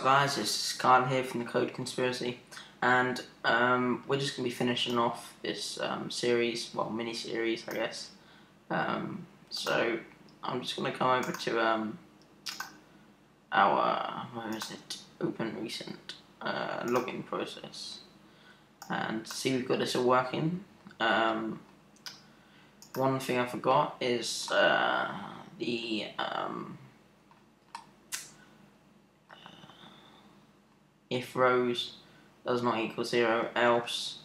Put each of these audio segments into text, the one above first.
Guys, it's Kyle here from the Code Conspiracy, and we're just going to be finishing off this series, well, mini-series, I guess. So I'm just going to come over to our, where is it, open recent login process, and see we've got this all working. One thing I forgot is the if rows does not equal 0, else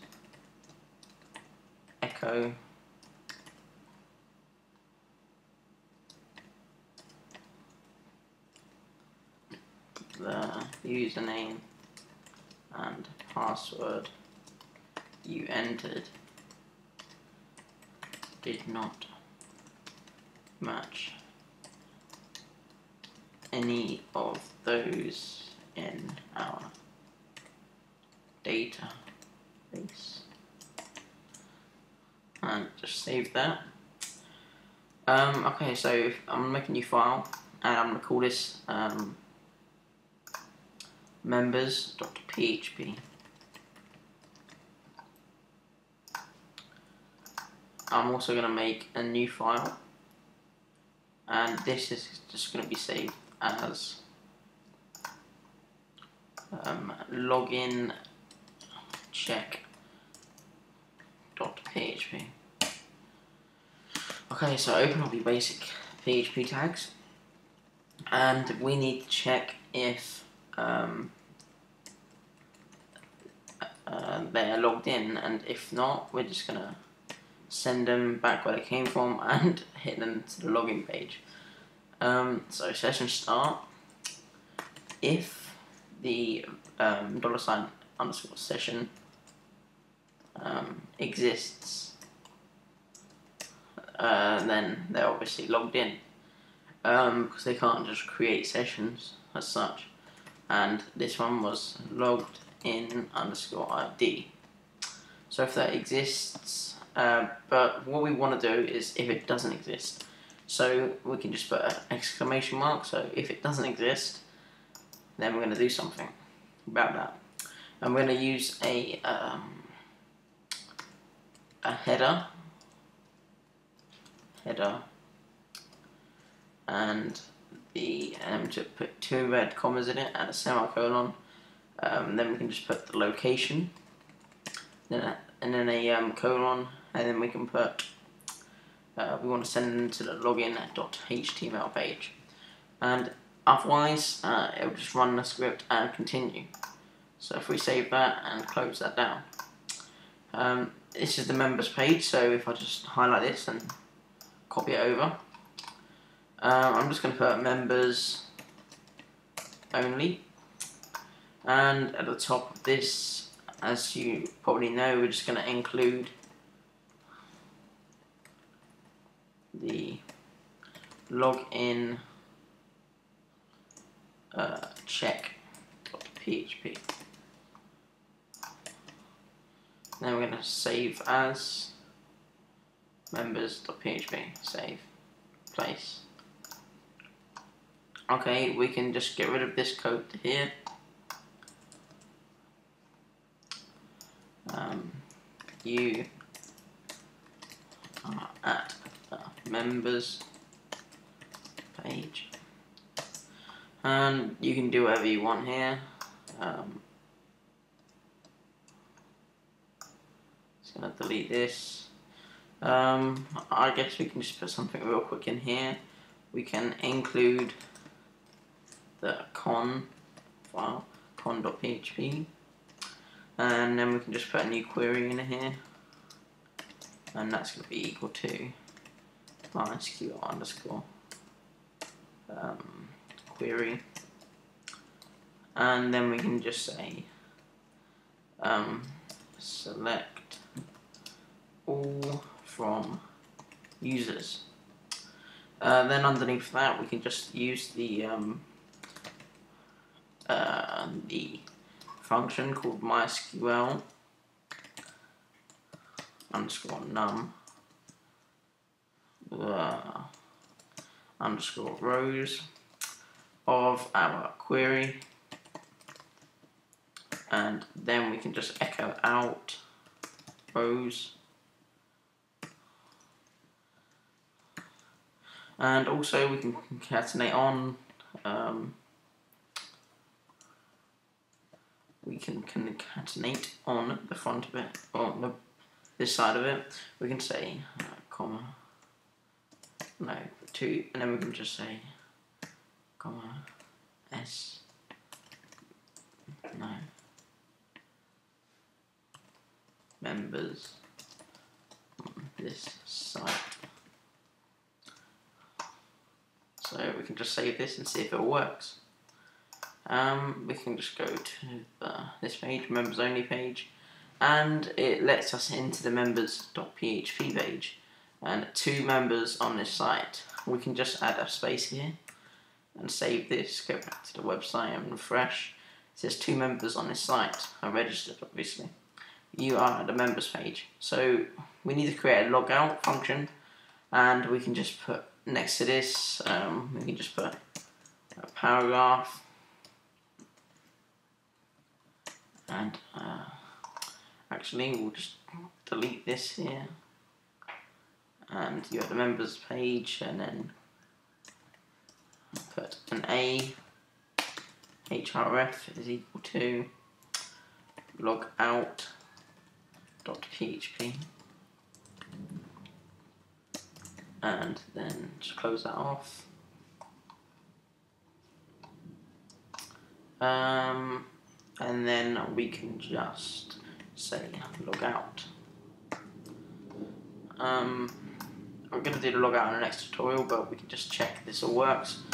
echo the username and password you entered did not match any of those in our database, and just save that. Okay, so I'm gonna make a new file, and I'm gonna call this members.php. I'm also gonna make a new file, and this is just gonna be saved as login check.php. Okay, so open up your basic PHP tags, and we need to check if they're logged in, and if not, we're just gonna send them back where they came from and hit them to the login page. So session start, if the $_session exists, then they're obviously logged in, because they can't just create sessions as such, and this one was logged in _ID. So if that exists, but what we want to do is if it doesn't exist, so we can just put an exclamation mark. So if it doesn't exist, then we're going to do something about that, and we're going to use a header, and to put 2 red commas in it and a semicolon. Then we can just put the location, and then a colon, and then we can put we want to send them to the login.html page, and otherwise it will just run the script and continue. So if we save that and close that down, this is the members page. So if I just highlight this and copy it over, I'm just going to put members only, and at the top of this, as you probably know, we're just going to include the login check.php. Then we're going to save as members.php, save, place. Okay, we can just get rid of this code here. You are at the members page, and you can do whatever you want here. Just gonna delete this. I guess we can just put something real quick in here. We can include the con file, con.php, and then we can just put a new query in here, and that's going to be equal to MySQL underscore query, and then we can just say select all from users. Then underneath that we can just use the function called MySQL underscore num underscore rows of our query, and then we can just echo out rows. And also we can concatenate on. We can concatenate on the front of it, or this side of it. We can say comma, no, 2, and then we can just say comma s, no, members on this site. So we can just save this and see if it works. We can just go to this page, members only page, and it lets us into the members.php page, and 2 members on this site. We can just add a space here and save this, go back to the website and refresh. It says 2 members on this site are registered, obviously. You are at the members page. So we need to create a logout function, and we can just put next to this, we can just put a paragraph, and actually we'll just delete this here, and you have the members page, and then put an A, href is equal to logout.php, and then just close that off. And then we can just say logout. We're going to do the logout in the next tutorial, but we can just check this all works.